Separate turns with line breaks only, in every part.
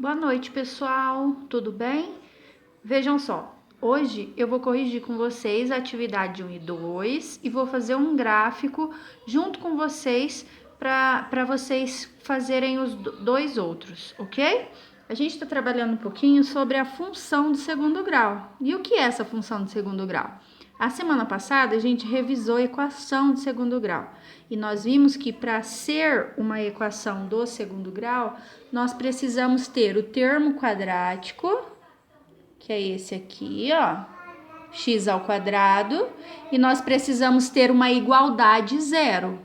Boa noite, pessoal. Tudo bem? Vejam só, hoje eu vou corrigir com vocês a atividade 1 e 2 e vou fazer um gráfico junto com vocês para vocês fazerem os dois outros, ok? A gente está trabalhando um pouquinho sobre a função do segundo grau. E o que é essa função do segundo grau? A semana passada a gente revisou a equação de segundo grau e nós vimos que para ser uma equação do segundo grau, nós precisamos ter o termo quadrático, que é esse aqui, ó, x ao quadrado, e nós precisamos ter uma igualdade zero.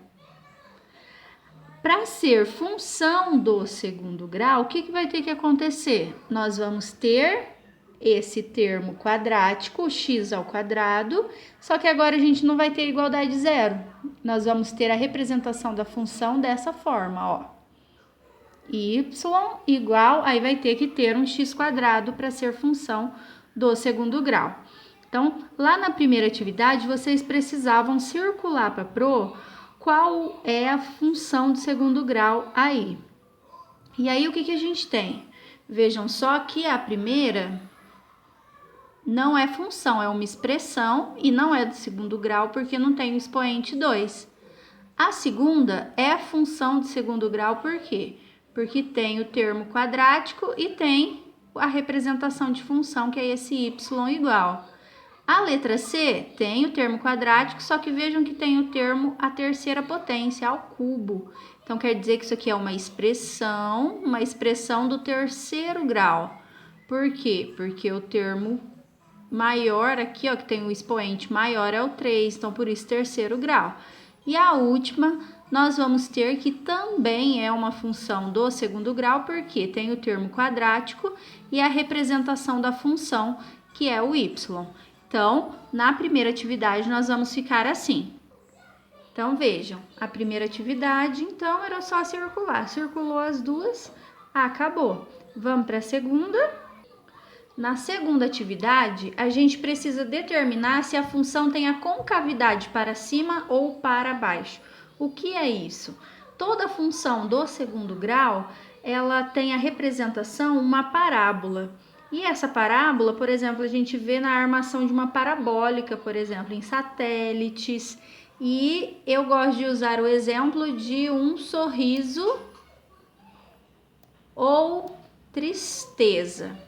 Para ser função do segundo grau, o que vai ter que acontecer? Nós vamos ter esse termo quadrático, x ao quadrado, só que agora a gente não vai ter igualdade zero. Nós vamos ter a representação da função dessa forma, ó. Y igual, aí vai ter que ter um x quadrado para ser função do segundo grau. Então, lá na primeira atividade, vocês precisavam circular para pro qual é a função do segundo grau aí. E aí, o que a gente tem? Vejam só que a primeira não é função, é uma expressão e não é do segundo grau porque não tem o expoente 2. A segunda é função de segundo grau, por quê? Porque tem o termo quadrático e tem a representação de função, que é esse y igual. A letra C tem o termo quadrático, só que vejam que tem o termo a terceira potência, ao cubo. Então, quer dizer que isso aqui é uma expressão do terceiro grau. Por quê? Porque o termo maior aqui, ó, que tem o expoente maior é o 3, então por isso terceiro grau. E a última, nós vamos ter que também é uma função do segundo grau, porque tem o termo quadrático e a representação da função, que é o y. Então, na primeira atividade, nós vamos ficar assim. Então, vejam, a primeira atividade, então, era só circular. Circulou as duas, acabou. Vamos para a segunda. Na segunda atividade, a gente precisa determinar se a função tem a concavidade para cima ou para baixo. O que é isso? Toda função do segundo grau, ela tem a representação uma parábola. E essa parábola, por exemplo, a gente vê na armação de uma parabólica, por exemplo, em satélites. E eu gosto de usar o exemplo de um sorriso ou tristeza.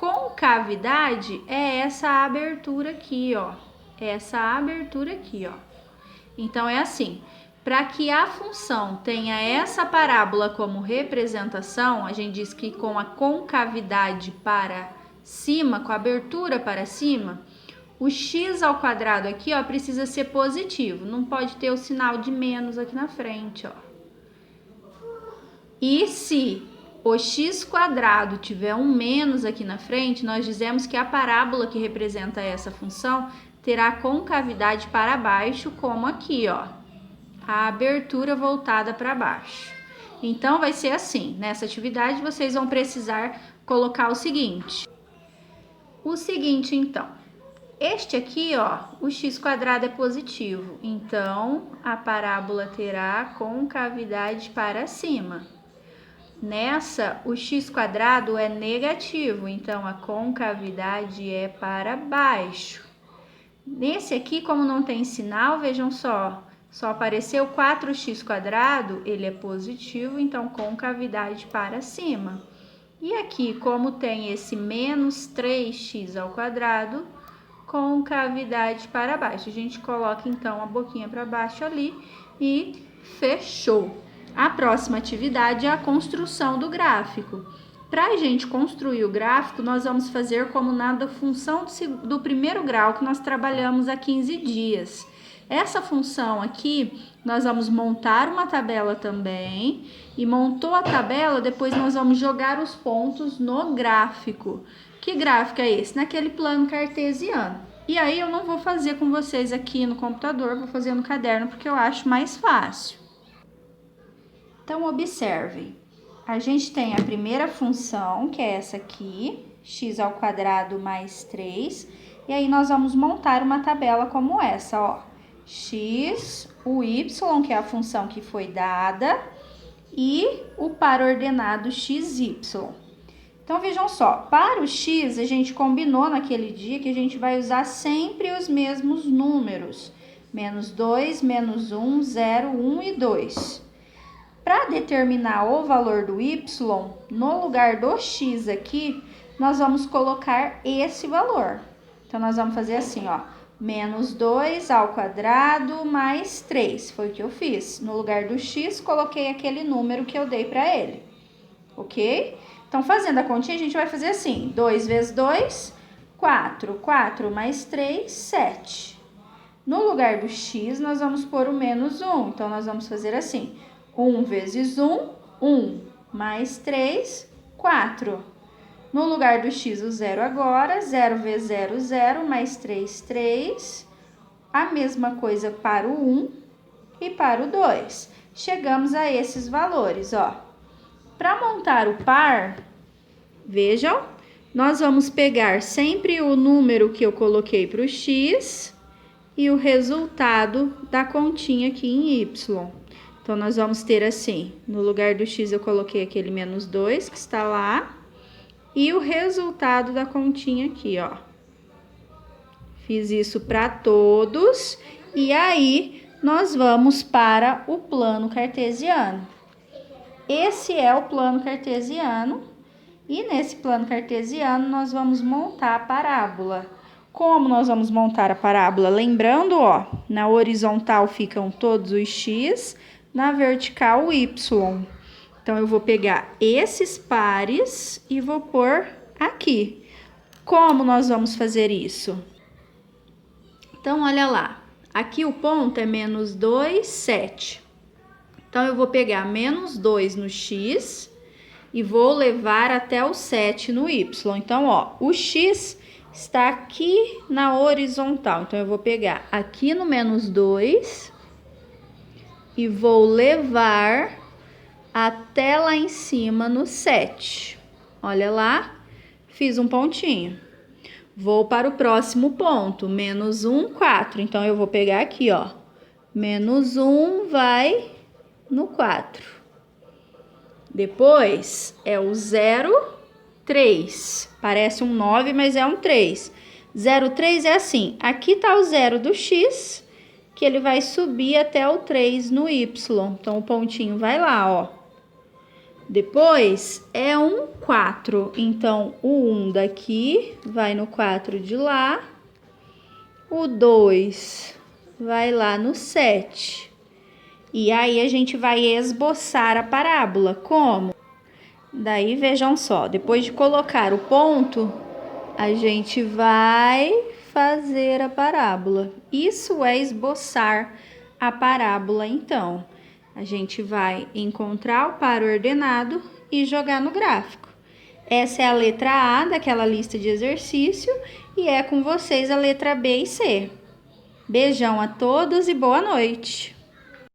Concavidade é essa abertura aqui, ó. Essa abertura aqui, ó. Então, é assim. Para que a função tenha essa parábola como representação, a gente diz que com a concavidade para cima, com a abertura para cima, o x ao quadrado aqui, ó, precisa ser positivo. Não pode ter o sinal de menos aqui na frente, ó. E se o x quadrado tiver um menos aqui na frente, nós dizemos que a parábola que representa essa função terá concavidade para baixo, como aqui, ó. A abertura voltada para baixo. Então, vai ser assim. Nessa atividade, vocês vão precisar colocar o seguinte. Então. Este aqui, ó, o x quadrado é positivo. Então, a parábola terá concavidade para cima. Nessa, o x quadrado é negativo. Então, a concavidade é para baixo. Nesse aqui, como não tem sinal, vejam só. Só apareceu 4x quadrado, ele é positivo, então concavidade para cima. E aqui, como tem esse menos 3x ao quadrado, concavidade para baixo. A gente coloca então a boquinha para baixo ali e fechou. A próxima atividade é a construção do gráfico. Para a gente construir o gráfico, nós vamos fazer como na da função do primeiro grau que nós trabalhamos há 15 dias. Essa função aqui, nós vamos montar uma tabela também, e montou a tabela, depois nós vamos jogar os pontos no gráfico. Que gráfico é esse? Naquele plano cartesiano. E aí eu não vou fazer com vocês aqui no computador, vou fazer no caderno, porque eu acho mais fácil. Então, observem. A gente tem a primeira função, que é essa aqui, x ao quadrado mais 3, e aí nós vamos montar uma tabela como essa, ó. X, o y, que é a função que foi dada, e o par ordenado xy. Então, vejam só, para o x, a gente combinou naquele dia que a gente vai usar sempre os mesmos números. Menos 2, menos 1, 0, 1 e 2. Para determinar o valor do y, no lugar do x aqui, nós vamos colocar esse valor. Então, nós vamos fazer assim, ó. Menos 2 ao quadrado mais 3. Foi o que eu fiz. No lugar do x, coloquei aquele número que eu dei para ele. Ok? Então, fazendo a continha, a gente vai fazer assim. 2 vezes 2, 4. 4 mais 3, 7. No lugar do x, nós vamos pôr o menos 1. Então, nós vamos fazer assim. 1 vezes 1, 1. Mais 3, 4. No lugar do x, o 0 agora. 0 vezes 0, 0. Mais 3, 3. A mesma coisa para o 1 e para o 2. Chegamos a esses valores, ó. Para montar o par, vejam, nós vamos pegar sempre o número que eu coloquei para o x e o resultado da continha aqui em y. Então, nós vamos ter assim, no lugar do x eu coloquei aquele menos 2 que está lá, e o resultado da continha aqui, ó. Fiz isso para todos, e aí nós vamos para o plano cartesiano. Esse é o plano cartesiano, e nesse plano cartesiano nós vamos montar a parábola. Como nós vamos montar a parábola? Lembrando, ó, na horizontal ficam todos os x, na vertical o y. Então, eu vou pegar esses pares e vou pôr aqui. Como nós vamos fazer isso? Então, olha lá. Aqui o ponto é menos 2, 7. Então, eu vou pegar menos 2 no x e vou levar até o 7 no y. Então, ó, o x está aqui na horizontal. Então, eu vou pegar aqui no menos 2 e vou levar até lá em cima no 7. Olha lá, fiz um pontinho. Vou para o próximo ponto, menos 1, 4. Então, eu vou pegar aqui, ó. Menos 1 vai no 4. Depois, é o 0, 3. Parece um 9, mas é um 3. 0, 3 é assim. Aqui tá o 0 do x, que ele vai subir até o 3 no y. Então, o pontinho vai lá, ó. Depois, é um 4. Então, o 1 daqui vai no 4 de lá. O 2 vai lá no 7. E aí, a gente vai esboçar a parábola. Como? Daí, vejam só, depois de colocar o ponto, a gente vai fazer a parábola. Isso é esboçar a parábola, então. A gente vai encontrar o par ordenado e jogar no gráfico. Essa é a letra A daquela lista de exercício e é com vocês a letra B e C. Beijão a todos e boa noite!